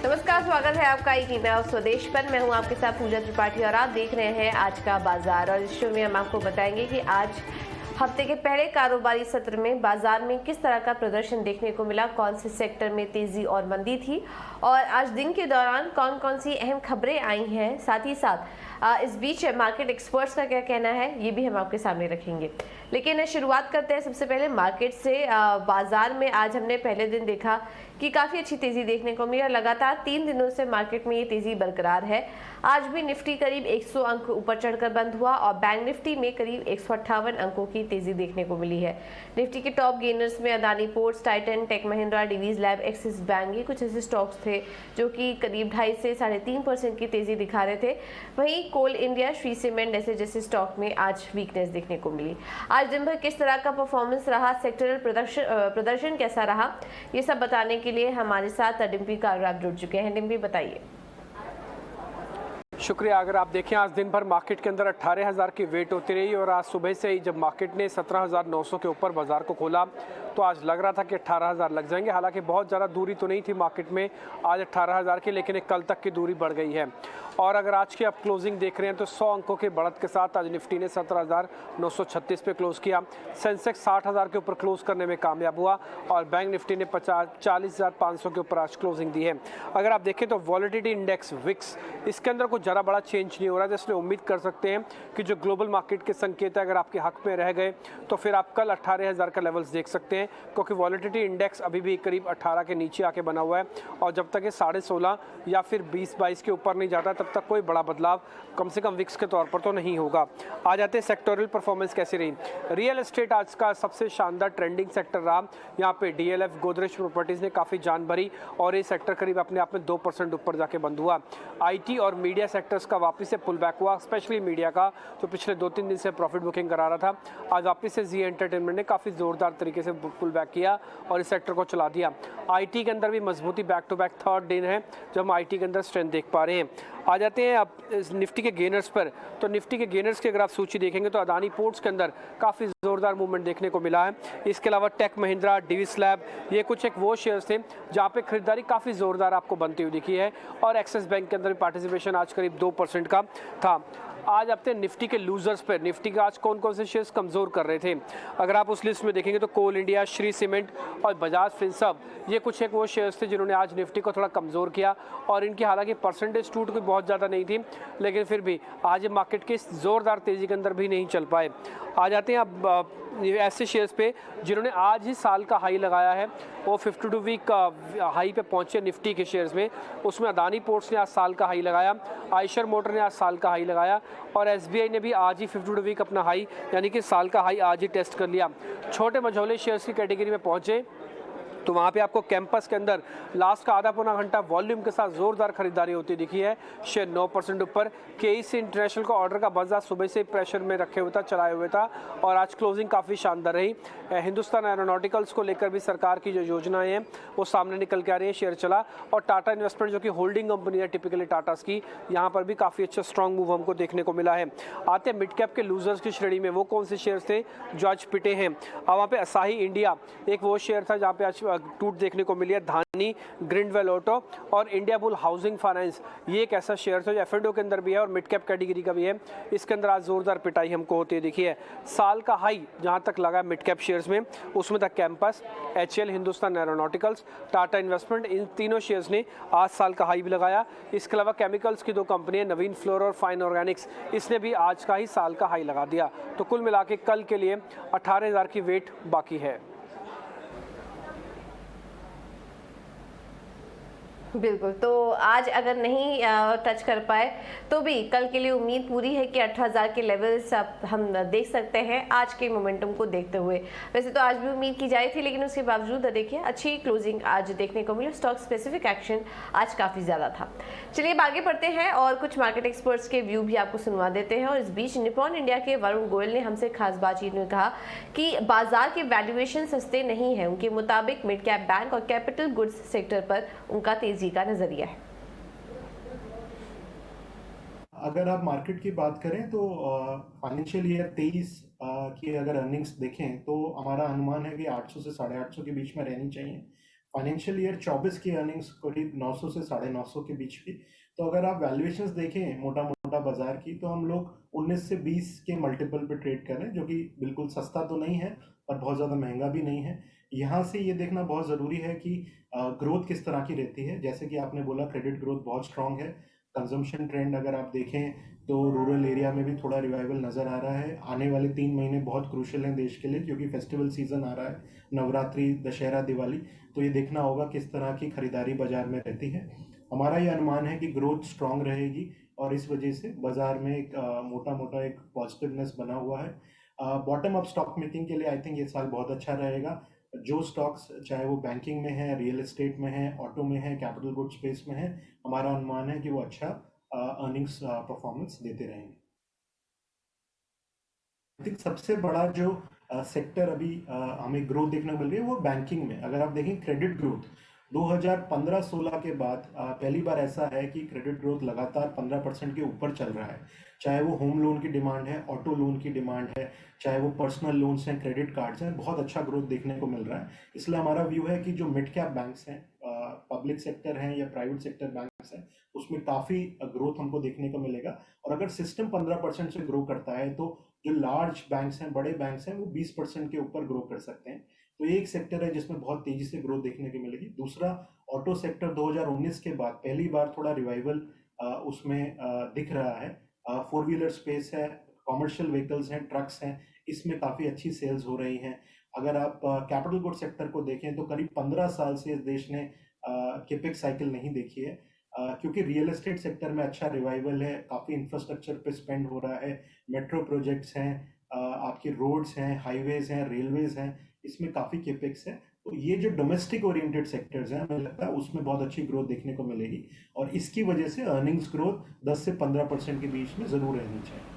नमस्कार, स्वागत है आपका एक ईमेल स्वदेश पर। मैं हूं आपके साथ पूजा त्रिपाठी और आप देख रहे हैं आज का बाजार। और इस शो में हम आपको बताएंगे कि आज हफ्ते के पहले कारोबारी सत्र में बाजार में किस तरह का प्रदर्शन देखने को मिला, कौन से सेक्टर में तेजी और मंदी थी और आज दिन के दौरान कौन कौन सी अहम खबरें आई हैं। साथ ही साथ इस बीच मार्केट एक्सपर्ट्स का क्या कहना है, ये भी हम आपके सामने रखेंगे। लेकिन शुरुआत करते हैं सबसे पहले मार्केट से। बाजार में आज हमने पहले दिन देखा कि काफ़ी अच्छी तेज़ी देखने को मिली और लगातार 3 दिनों से मार्केट में ये तेज़ी बरकरार है। आज भी निफ्टी करीब 100 अंक ऊपर चढ़कर बंद हुआ और बैंक निफ्टी में करीब 158 अंकों की तेज़ी देखने को मिली है। निफ्टी के टॉप गेनर्स में Adani ports, Titan, Tech Mahindra, Divi's lab, Axis bank, ये कुछ ऐसे स्टॉक्स थे जो कि करीब 2.5 से 3.5% की तेज़ी दिखा रहे थे। वहीं कोल इंडिया, श्री सीमेंट जैसे स्टॉक में आज वीकनेस देखने को मिली। आज दिन भर किस तरह का परफॉर्मेंस रहा, सेक्टरल प्रदर्शन कैसा रहा, ये सब बताने के लिए हमारे साथ डिम्पी कागराब जुड़ चुके हैं। डिम्पी, बताइए। शुक्रिया। अगर आप देखें आज दिन भर मार्केट के अंदर 18,000 की वेट होती रही और आज सुबह से ही जब मार्केट ने 17,900 के ऊपर बाजार को खोला तो आज लग रहा था कि 18,000 लग जाएंगे। हालांकि बहुत ज़्यादा दूरी तो नहीं थी मार्केट में आज 18,000 की, लेकिन एक कल तक की दूरी बढ़ गई है। और अगर आज की आप क्लोजिंग देख रहे हैं तो 100 अंकों के बढ़त के साथ आज निफ्टी ने 17,936 पे क्लोज किया। सेंसेक्स 60,000 के ऊपर क्लोज करने में कामयाब हुआ और बैंक निफ्टी ने 40,500 के ऊपर आज क्लोजिंग दी है। अगर आप देखें तो वॉलेटिलिटी इंडेक्स विक्स, इसके अंदर कुछ ज़्यादा बड़ा चेंज नहीं हो रहा है, इसलिए उम्मीद कर सकते हैं कि जो ग्लोबल मार्केट के संकेत है अगर आपके हक में रह गए तो फिर आप कल 18,000 का लेवल्स देख सकते हैं, क्योंकि वॉलेटिलिटी इंडेक्स अभी भी करीब 18 के नीचे आके बना हुआ है और जब तक ये 16.5 या फिर 20-22 के ऊपर नहीं जाता तब तक कोई बड़ा बदलाव कम से कम विक्स के तौर पर तो नहीं होगा। आ जाते हैं सेक्टोरल परफॉर्मेंस कैसी रही। रियल एस्टेट आज का सबसे शानदार ट्रेंडिंग सेक्टर रहा। यहाँ पे डीएलएफ, गोदरेज प्रॉपर्टीज ने काफ़ी जान भरी और ये सेक्टर करीब अपने आप में 2% ऊपर जाके बंद हुआ। आईटी और मीडिया सेक्टर्स का वापस से पुल बैक हुआ, स्पेशली मीडिया का जो पिछले 2-3 दिन से प्रॉफिट बुकिंग करा रहा था, आज वापस से जी एंटरटेनमेंट ने काफ़ी ज़ोरदार तरीके से पुल बैक किया और इस सेक्टर को चला दिया। आईटी के अंदर भी मजबूती, बैक टू बैक थर्ड दिन है जब हम आईटी के अंदर स्ट्रेंथ देख पा रहे हैं। आ जाते हैं अब निफ्टी के गेनर्स पर। तो निफ्टी के गेनर्स की अगर आप सूची देखेंगे तो अदानी पोर्ट्स के अंदर काफ़ी ज़ोरदार मूवमेंट देखने को मिला है। इसके अलावा टेक महिंद्रा, डिवीज लैब, ये कुछ एक वो शेयर्स थे जहाँ पे खरीदारी काफ़ी ज़ोरदार आपको बनती हुई दिखी है और एक्सिस बैंक के अंदर पार्टिसिपेशन आज करीब 2% का था। आज अपने निफ्टी के लूजर्स पर, निफ्टी के आज कौन कौन से शेयर्स कमज़ोर कर रहे थे अगर आप उस लिस्ट में देखेंगे तो कोल इंडिया, श्री सीमेंट और बजाज फिनसर्व, ये कुछ एक वो शेयर्स थे जिन्होंने आज निफ्टी को थोड़ा कमज़ोर किया और इनकी हालांकि परसेंटेज टूट कोई बहुत ज़्यादा नहीं थी, लेकिन फिर भी आज मार्केट की ज़ोरदार तेज़ी के अंदर भी नहीं चल पाए। आ जाते हैं अब ऐसे शेयर्स पे जिन्होंने आज ही साल का हाई लगाया है, वो 52 वीक हाई पे पहुंचे निफ्टी के शेयर्स में। उसमें अदानी पोर्ट्स ने आज साल का हाई लगाया, आयशर मोटर ने आज साल का हाई लगाया और एसबीआई ने भी आज ही 52 वीक अपना हाई यानी कि साल का हाई आज ही टेस्ट कर लिया। छोटे मझोले शेयर्स की कैटेगरी में पहुंचे तो वहाँ पे आपको कैंपस के अंदर लास्ट का आधा पौना घंटा वॉल्यूम के साथ ज़ोरदार खरीदारी होती दिखी है। शेयर 9% ऊपर। केईसी इंटरनेशनल का ऑर्डर का बजा सुबह से प्रेशर में रखे हुए था, चलाए हुए था और आज क्लोजिंग काफ़ी शानदार रही। हिंदुस्तान एरोनॉटिकल्स को लेकर भी सरकार की जो योजनाएं हैं वो सामने निकल के आ रही है, शेयर चला। और टाटा इन्वेस्टमेंट जो कि होल्डिंग कंपनी है टिपिकली टाटास की, यहाँ पर भी काफ़ी अच्छा स्ट्रॉन्ग मूव हमको देखने को मिला है। आते हैं मिड कैप के लूजर्स की श्रेणी में, वो कौन से शेयर्स थे जो आज पिटे हैं। अब वहाँ पे असाही इंडिया एक वो शेयर था जहाँ पे आज टूट देखने को मिली है। धानी, ग्रिंडवेल ऑटो और इंडिया बुल हाउसिंग फाइनेंस, ये एक ऐसा शेयर था जो एफ&ओ के अंदर भी है और मिड कैप कैटेगरी का भी है। इसके अंदर आज जोरदार पिटाई हमको होती है दिखी है। साल का हाई जहां तक लगा मिड कैप शेयर्स में, उसमें था campus, HL, Hindustan aeronauticals, Tata investment, इन तीनों शेयर्स ने आज साल का हाई भी लगाया। इसके अलावा केमिकल्स की 2 कंपनियां नवीन फ्लोर और फाइन ऑर्गेनिक्स, इसने भी आज का ही साल का हाई लगा दिया। तो कुल मिला के कल के लिए 18,000 की वेट बाकी है। बिल्कुल, तो आज अगर नहीं टच कर पाए तो भी कल के लिए उम्मीद पूरी है कि 18,000 के लेवल्स हम देख सकते हैं आज के मोमेंटम को देखते हुए। वैसे तो आज भी उम्मीद की जाई थी, लेकिन उसके बावजूद देखिए अच्छी क्लोजिंग आज देखने को मिली। स्टॉक स्पेसिफिक एक्शन आज काफ़ी ज़्यादा था। चलिए अब आगे बढ़ते हैं और कुछ मार्केट एक्सपर्ट्स के व्यू भी आपको सुनवा देते हैं। और इस बीच निप्पॉन इंडिया के वरुण गोयल ने हमसे खास बातचीत में कहा कि बाजार के वैल्यूएशन सस्ते नहीं है। उनके मुताबिक मिड कैप बैंक और कैपिटल गुड्स सेक्टर पर उनका तेजी का नजरिया है। अगर आप मार्केट की बात करें तो फाइनेंशियल ईयर 23 की अगर अर्निंग्स देखें तो हमारा अनुमान है कि 800 से 850 के बीच में रहनी चाहिए। फाइनेंशियल ईयर 24 की अर्निंग्स करीब 900 से 950 के बीच थी। तो अगर आप वैल्यूएशंस देखें मोटा मोटा बाजार की, तो हम लोग 19 से 20 के मल्टीपल पे ट्रेड कर रहे हैं, जो कि बिल्कुल सस्ता तो नहीं है पर बहुत ज़्यादा महंगा भी नहीं है। यहाँ से ये देखना बहुत ज़रूरी है कि ग्रोथ किस तरह की रहती है। जैसे कि आपने बोला, क्रेडिट ग्रोथ बहुत स्ट्रांग है। कंजम्पशन ट्रेंड अगर आप देखें तो रूरल एरिया में भी थोड़ा रिवाइवल नज़र आ रहा है। आने वाले 3 महीने बहुत क्रूशियल हैं देश के लिए, क्योंकि फेस्टिवल सीजन आ रहा है, नवरात्रि, दशहरा, दिवाली। तो ये देखना होगा किस तरह की खरीदारी बाजार में रहती है। हमारा ये अनुमान है कि ग्रोथ स्ट्रांग रहेगी और इस वजह से बाजार में एक मोटा मोटा एक पॉजिटिवनेस बना हुआ है। बॉटम अप स्टॉक मेकिंग के लिए आई थिंक ये साल बहुत अच्छा रहेगा। जो स्टॉक्स चाहे वो बैंकिंग में है, रियल एस्टेट में है, ऑटो में है, कैपिटल गुड स्पेस में है, हमारा अनुमान है कि वो अच्छा अर्निंग्स परफॉर्मेंस देते रहेंगे। आई थिंक सबसे बड़ा जो सेक्टर अभी हमें ग्रोथ देखने को मिल रही है वो बैंकिंग में। अगर आप देखें क्रेडिट ग्रोथ 2015-16 के बाद पहली बार ऐसा है कि क्रेडिट ग्रोथ लगातार 15% के ऊपर चल रहा है। चाहे वो होम लोन की डिमांड है, ऑटो लोन की डिमांड है, चाहे वो पर्सनल लोन्स हैं, क्रेडिट कार्ड्स हैं, बहुत अच्छा ग्रोथ देखने को मिल रहा है। इसलिए हमारा व्यू है कि जो मिड कैप बैंक्स हैं, पब्लिक सेक्टर हैं या प्राइवेट सेक्टर बैंक्स हैं, उसमें काफ़ी ग्रोथ हमको देखने को मिलेगा। और अगर सिस्टम 15% से ग्रो करता है तो जो लार्ज बैंक्स हैं, बड़े बैंक्स हैं, वो 20% के ऊपर ग्रो कर सकते हैं। तो ये एक सेक्टर है जिसमें बहुत तेजी से ग्रोथ देखने को मिलेगी। दूसरा, ऑटो सेक्टर 2019 के बाद पहली बार थोड़ा रिवाइवल उसमें दिख रहा है। 4 व्हीलर स्पेस है, कॉमर्शियल व्हीकल्स हैं, ट्रक्स हैं, इसमें काफ़ी अच्छी सेल्स हो रही हैं। अगर आप कैपिटल गुड सेक्टर को देखें तो करीब 15 साल से इस देश ने केपेक्स साइकिल नहीं देखी है, क्योंकि रियल एस्टेट सेक्टर में अच्छा रिवाइवल है, काफ़ी इंफ्रास्ट्रक्चर पे स्पेंड हो रहा है, मेट्रो प्रोजेक्ट्स हैं, आपकी रोड्स हैं, हाईवेज हैं, रेलवेज हैं, इसमें काफ़ी केपेक्स है। तो ये जो डोमेस्टिक ओरिएंटेड सेक्टर्स हैं, हमें लगता है उसमें बहुत अच्छी ग्रोथ देखने को मिलेगी और इसकी वजह से अर्निंग्स ग्रोथ 10 से 15% के बीच में ज़रूर रहनी चाहिए।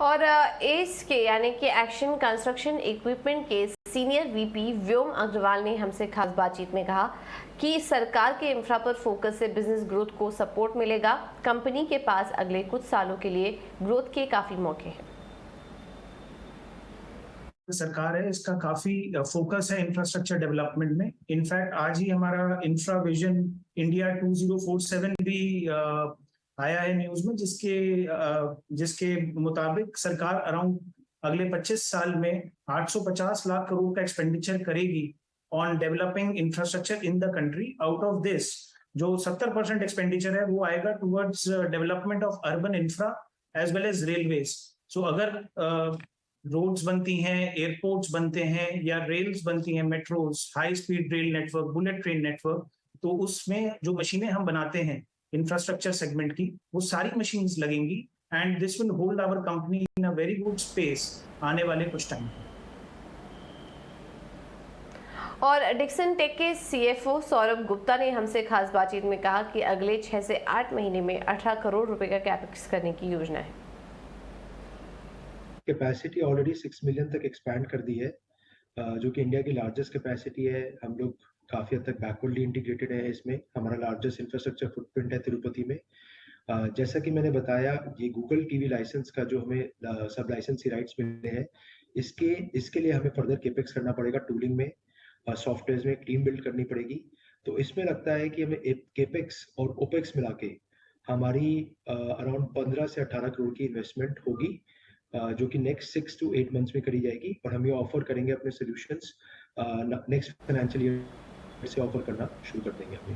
और एस के यानी कि एक्शन कंस्ट्रक्शन इक्विपमेंट के सीनियर वीपी व्योम अग्रवाल ने हमसे खास बातचीत में कहा कि सरकार के इंफ्रा पर फोकस से बिजनेस ग्रोथ को सपोर्ट मिलेगा। कंपनी के पास अगले कुछ सालों के लिए ग्रोथ के काफ़ी मौके हैं। सरकार है, इसका काफी फोकस है इंफ्रास्ट्रक्चर डेवलपमेंट में। इनफैक्ट आज ही हमारा इंफ्रा विजन इंडिया 2047 भी आया है न्यूज में, जिसके मुताबिक सरकार अराउंड अगले 25 साल में 850 लाख करोड़ का एक्सपेंडिचर करेगी on developing infrastructure in the country. Out of this जो 70% एक्सपेंडिचर है वो आएगा towards development of urban infra as well as railways. So अगर रोड्स बनती हैं, एयरपोर्ट्स बनते हैं या रेल्स बनती हैं, metros, high speed rail network, bullet train network, तो उसमें जो मशीनें हम बनाते हैं इंफ्रास्ट्रक्चर सेगमेंट की, वो सारी मशीन्स लगेंगी and this will hold our company in a very good space आने वाले कुछ टाइम। और डिक्सन टेक के सीएफओ सौरभ गुप्ता ने हमसे खास बातचीत में कहा कि अगले 6 से 8 महीने में 18 करोड़ रुपए का कैपेक्स करने की योजना है। कैपेसिटी ऑलरेडी 6 मिलियन तक एक्सपैंड कर दी है, जो कि इंडिया की लार्जेस्ट कैपेसिटी है। हम लोग काफ़ी हद तक बैकवर्डली इंटीग्रेटेड है इसमें। हमारा लार्जेस्ट इंफ्रास्ट्रक्चर फुटप्रिंट है तिरुपति में। जैसा कि मैंने बताया, ये गूगल टीवी लाइसेंस का जो हमें सब लाइसेंसी राइट्स मिले हैं, इसके लिए हमें फर्दर केपेक्स करना पड़ेगा। टूलिंग में, सॉफ्टवेयर में टीम बिल्ड करनी पड़ेगी। तो इसमें लगता है कि हमें केपेक्स और ओपेक्स मिला के हमारी अराउंड 15 से 18 करोड़ की इन्वेस्टमेंट होगी, जो कि नेक्स्ट 6 to 8 मंथ्स में करी जाएगी। और हम ये ऑफर करेंगे अपने सॉल्यूशंस नेक्स्ट फाइनेंशियल ईयर से ऑफर करना शुरू कर देंगे अपने।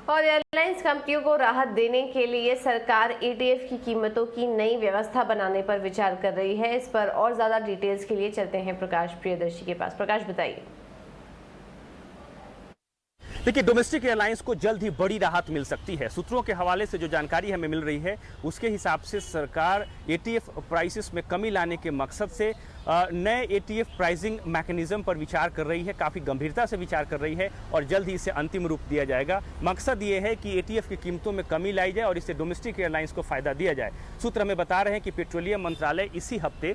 और एयरलाइंस कंपनियों को राहत देने के लिए सरकार ETF की कीमतों की नई व्यवस्था बनाने पर विचार कर रही है। इस पर और ज्यादा डिटेल्स के लिए चलते हैं प्रकाश प्रियदर्शी के पास। प्रकाश, बताइए। देखिए, डोमेस्टिक एयरलाइंस को जल्द ही बड़ी राहत मिल सकती है। सूत्रों के हवाले से जो जानकारी हमें मिल रही है उसके हिसाब से सरकार ATF प्राइसेस में कमी लाने के मकसद से नए ATF प्राइसिंग मैकेनिज्म पर विचार कर रही है, काफ़ी गंभीरता से विचार कर रही है और जल्द ही इसे अंतिम रूप दिया जाएगा। मकसद ये है कि ATF की कीमतों में कमी लाई जाए और इससे डोमेस्टिक एयरलाइंस को फ़ायदा दिया जाए। सूत्र हमें बता रहे हैं कि पेट्रोलियम मंत्रालय इसी हफ्ते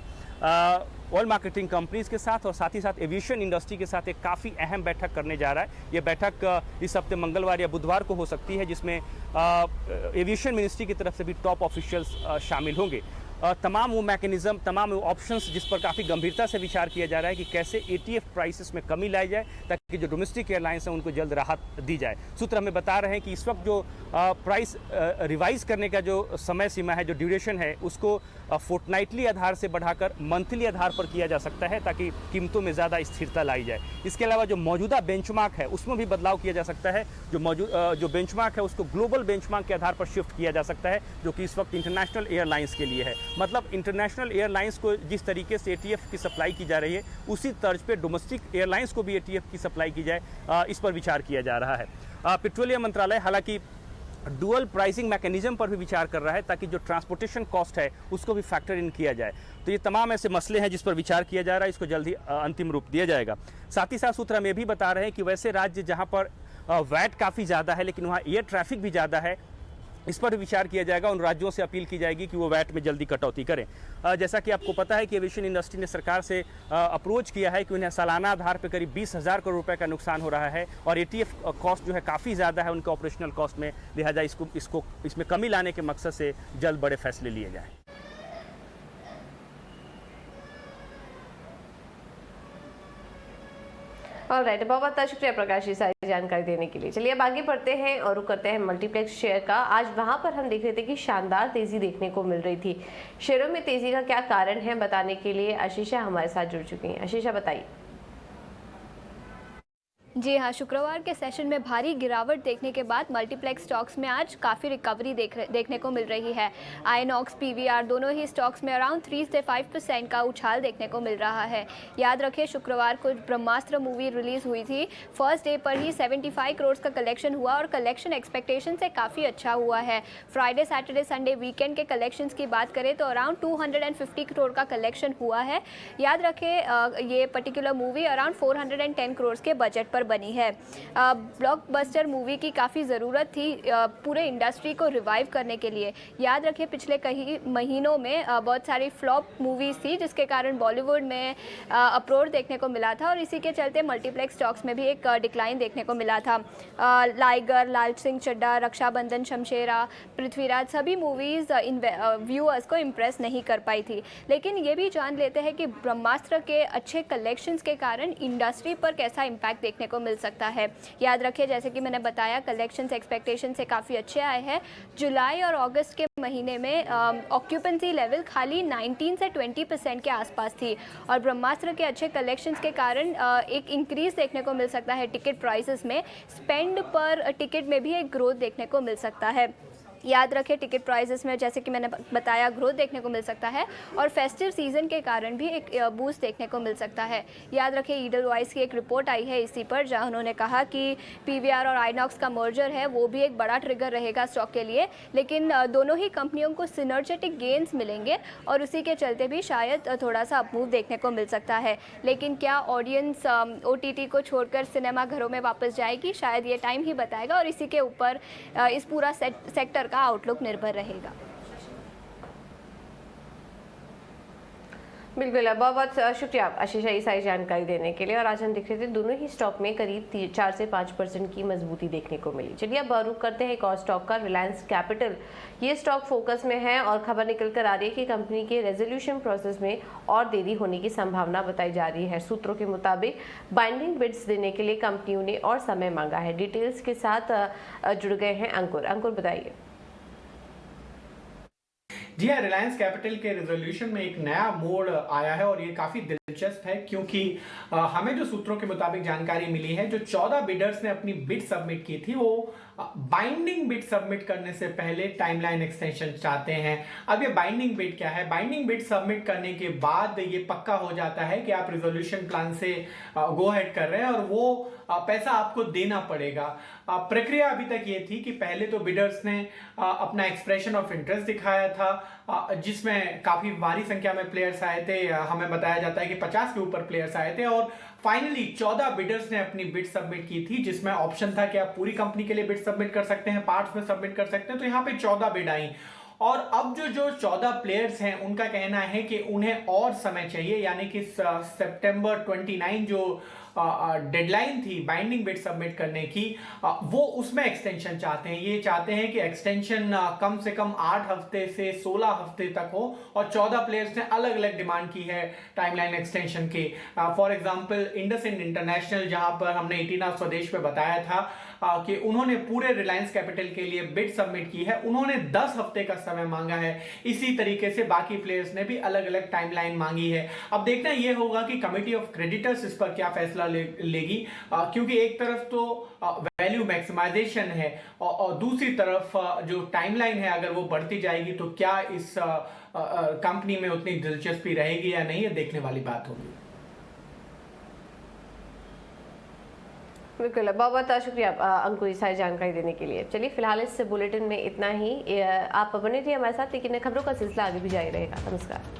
ऑयल मार्केटिंग कंपनीज के साथ और साथ ही साथ एविएशन इंडस्ट्री के साथ एक काफ़ी अहम बैठक करने जा रहा है। ये बैठक इस हफ्ते मंगलवार या बुधवार को हो सकती है, जिसमें एविएशन मिनिस्ट्री की तरफ से भी टॉप ऑफिशियल्स शामिल होंगे। तमाम वो मैकेनिज्म, तमाम वो ऑप्शंस जिस पर काफ़ी गंभीरता से विचार किया जा रहा है कि कैसे एटीएफ प्राइसेस में कमी लाई जाए ताकि जो डोमेस्टिक एयरलाइंस हैं उनको जल्द राहत दी जाए। सूत्र हमें बता रहे हैं कि इस वक्त जो प्राइस रिवाइज करने का जो समय सीमा है, जो ड्यूरेशन है, उसको फोर्टनाइटली आधार से बढ़ाकर मंथली आधार पर किया जा सकता है ताकि कीमतों में ज़्यादा स्थिरता लाई जाए। इसके अलावा जो मौजूदा बेंचमार्क है उसमें भी बदलाव किया जा सकता है। जो बेंचमार्क है उसको ग्लोबल बेंचमार्क के आधार पर शिफ्ट किया जा सकता है, जो कि इस वक्त इंटरनेशनल एयरलाइंस के लिए है। मतलब इंटरनेशनल एयरलाइंस को जिस तरीके से एटीएफ की सप्लाई की जा रही है उसी तर्ज पे डोमेस्टिक एयरलाइंस को भी एटीएफ की सप्लाई की जाए, इस पर विचार किया जा रहा है। पेट्रोलियम मंत्रालय हालांकि डुअल प्राइसिंग मैकेनिज्म पर भी विचार कर रहा है ताकि जो ट्रांसपोर्टेशन कॉस्ट है उसको भी फैक्टर इन किया जाए। तो ये तमाम ऐसे मसले हैं जिस पर विचार किया जा रहा है, इसको जल्द ही अंतिम रूप दिया जाएगा। साथ ही साथ सूत्र हमें भी बता रहे हैं कि वैसे राज्य जहां पर वैट काफ़ी ज़्यादा है लेकिन वहाँ एयर ट्रैफिक भी ज़्यादा है, इस पर विचार किया जाएगा। उन राज्यों से अपील की जाएगी कि वो वैट में जल्दी कटौती करें। जैसा कि आपको पता है कि एविएशन इंडस्ट्री ने सरकार से अप्रोच किया है कि उन्हें सालाना आधार पर करीब 20,000 करोड़ रुपए का नुकसान हो रहा है और एटीएफ कॉस्ट जो है काफ़ी ज़्यादा है उनके ऑपरेशनल कॉस्ट में, लिहाजा इसमें कमी लाने के मकसद से जल्द बड़े फैसले लिए जाएँ। ऑलराइट, बहुत बहुत शुक्रिया प्रकाश जी सारी जानकारी देने के लिए। चलिए अब आगे बढ़ते हैं और रुक करते हैं मल्टीप्लेक्स शेयर का। आज वहां पर हम देख रहे थे कि शानदार तेजी देखने को मिल रही थी। शेयरों में तेजी का क्या कारण है, बताने के लिए आशीषा हमारे साथ जुड़ चुकी हैं। आशीषा बताइए। जी हाँ, शुक्रवार के सेशन में भारी गिरावट देखने के बाद मल्टीप्लेक्स स्टॉक्स में आज काफ़ी रिकवरी देखने को मिल रही है। आइनॉक्स, पीवीआर दोनों ही स्टॉक्स में अराउंड 3 से 5% का उछाल देखने को मिल रहा है। याद रखें शुक्रवार को ब्रह्मास्त्र मूवी रिलीज़ हुई थी। फर्स्ट डे पर ही 75 करोड़ का कलेक्शन हुआ और कलेक्शन एक्सपेक्टेशन से काफ़ी अच्छा हुआ है। फ्राइडे, सैटरडे, संडे वीकेंड के कलेक्शंस की बात करें तो अराउंड 250 करोड़ का कलेक्शन हुआ है। याद रखें ये पर्टिकुलर मूवी अराउंड 410 करोड़ के बजट पर बनी है। ब्लॉकबस्टर मूवी की काफ़ी ज़रूरत थी पूरे इंडस्ट्री को रिवाइव करने के लिए। याद रखें पिछले कई महीनों में बहुत सारी फ्लॉप मूवीज़ थी जिसके कारण बॉलीवुड में अप्रोच देखने को मिला था और इसी के चलते मल्टीप्लेक्स स्टॉक्स में भी एक डिक्लाइन देखने को मिला था। लाइगर, लाल सिंह चड्ढा, रक्षाबंधन, शमशेरा, पृथ्वीराज सभी मूवीज़ व्यूअर्स को इम्प्रेस नहीं कर पाई थी। लेकिन ये भी जान लेते हैं कि ब्रह्मास्त्र के अच्छे कलेक्शंस के कारण इंडस्ट्री पर कैसा इम्पैक्ट देखने को मिल सकता है। याद रखिए जैसे कि मैंने बताया कलेक्शंस एक्सपेक्टेशन से काफ़ी अच्छे आए हैं। जुलाई और अगस्त के महीने में ऑक्यूपेंसी लेवल खाली 19 से 20% के आसपास थी और ब्रह्मास्त्र के अच्छे कलेक्शंस के कारण एक इंक्रीज देखने को मिल सकता है टिकट प्राइसेस में। स्पेंड पर टिकट में भी एक ग्रोथ देखने को मिल सकता है। याद रखें टिकट प्राइसेस में जैसे कि मैंने बताया ग्रोथ देखने को मिल सकता है और फेस्टिव सीजन के कारण भी एक बूस्ट देखने को मिल सकता है। याद रखें ईडलवाइज की एक रिपोर्ट आई है इसी पर जहां उन्होंने कहा कि पीवीआर और आइनॉक्स का मर्जर है वो भी एक बड़ा ट्रिगर रहेगा स्टॉक के लिए, लेकिन दोनों ही कंपनियों को सिनर्जेटिक गेन्स मिलेंगे और उसी के चलते भी शायद थोड़ा सा अपमूव देखने को मिल सकता है। लेकिन क्या ऑडियंस ओटीटी को छोड़कर सिनेमा घरों में वापस जाएगी, शायद ये टाइम ही बताएगा और इसी के ऊपर इस पूरा सेक्टर का आउटलुक निर्भर रहेगा। बिल्कुल, बहुत बहुत शुक्रिया आशीषा ये सारी जानकारी देने के लिए। और आज हम देख रहे थे दोनों ही स्टॉक में करीब 4 से 5% की मजबूती देखने को मिली। चलिए अब रुक करते हैं एक और स्टॉक का, रिलायंस कैपिटल। ये स्टॉक फोकस में है और खबर निकल कर आ रही है कि कंपनी के रेजोल्यूशन प्रोसेस में और देरी होने की संभावना बताई जा रही है। सूत्रों के मुताबिक बाइंडिंग बिड्स देने के लिए कंपनियों ने और समय मांगा है। डिटेल्स के साथ जुड़ गए हैं अंकुर बताइए। जी हाँ, रिलायंस कैपिटल के रेजोल्यूशन में एक नया मोड़ आया है और ये काफी दिलचस्प है क्योंकि हमें जो सूत्रों के मुताबिक जानकारी मिली है, जो 14 बिडर्स ने अपनी बिड सबमिट की थी वो बाइंडिंग बिड सबमिट करने से पहले टाइमलाइन एक्सटेंशन चाहते हैं। अब ये बाइंडिंग बिड क्या है? बाइंडिंग बिड सबमिट करने के बाद ये पक्का हो जाता है कि आप रिजोल्यूशन प्लान से गो हेड कर रहे हैं और वो पैसा आपको देना पड़ेगा। प्रक्रिया अभी तक ये थी कि पहले तो बिडर्स ने अपना एक्सप्रेशन ऑफ इंटरेस्ट दिखाया था जिसमें काफी भारी संख्या में प्लेयर्स आए थे। हमें बताया जाता है कि 50 के ऊपर प्लेयर्स आए थे और फाइनली 14 बिडर्स ने अपनी बिड सबमिट की थी जिसमें ऑप्शन था कि आप पूरी कंपनी के लिए बिड सबमिट कर सकते हैं, पार्ट्स में सबमिट कर सकते हैं। तो यहाँ पे 14 बिड आई और अब जो 14 प्लेयर्स हैं उनका कहना है कि उन्हें और समय चाहिए, यानी कि सितंबर 29 जो डेडलाइन थी बाइंडिंग बिड सबमिट करने की, वो उसमें एक्सटेंशन चाहते हैं। ये चाहते हैं कि एक्सटेंशन कम से कम 8 हफ्ते से 16 हफ्ते तक हो, और 14 प्लेयर्स ने अलग अलग डिमांड की है टाइमलाइन एक्सटेंशन के। फॉर एग्जांपल इंडसइंड इंटरनेशनल, जहां पर हमने 18 स्वदेश पे बताया था कि उन्होंने पूरे रिलायंस कैपिटल के लिए बिड सबमिट की है, उन्होंने 10 हफ्ते का समय मांगा है। इसी तरीके से बाकी प्लेयर्स ने भी अलग अलग टाइमलाइन मांगी है। अब देखना यह होगा कि कमिटी ऑफ क्रेडिटर्स इस पर क्या फैसला लेगी, क्योंकि एक तरफ तो वैल्यू मैक्सिमाइजेशन है और दूसरी तरफ जो टाइमलाइन है अगर वो बढ़ती जाएगी तो क्या इस कंपनी में उतनी दिलचस्पी रहेगी या नहीं, ये देखने वाली बात होगी। बिल्कुल, बहुत बहुत शुक्रिया अंकुर सारी जानकारी देने के लिए। चलिए फिलहाल इस बुलेटिन में इतना ही। आप बने रहिए हमारे साथ, लेकिन खबरों का सिलसिला आगे भी जारी रहेगा। नमस्कार।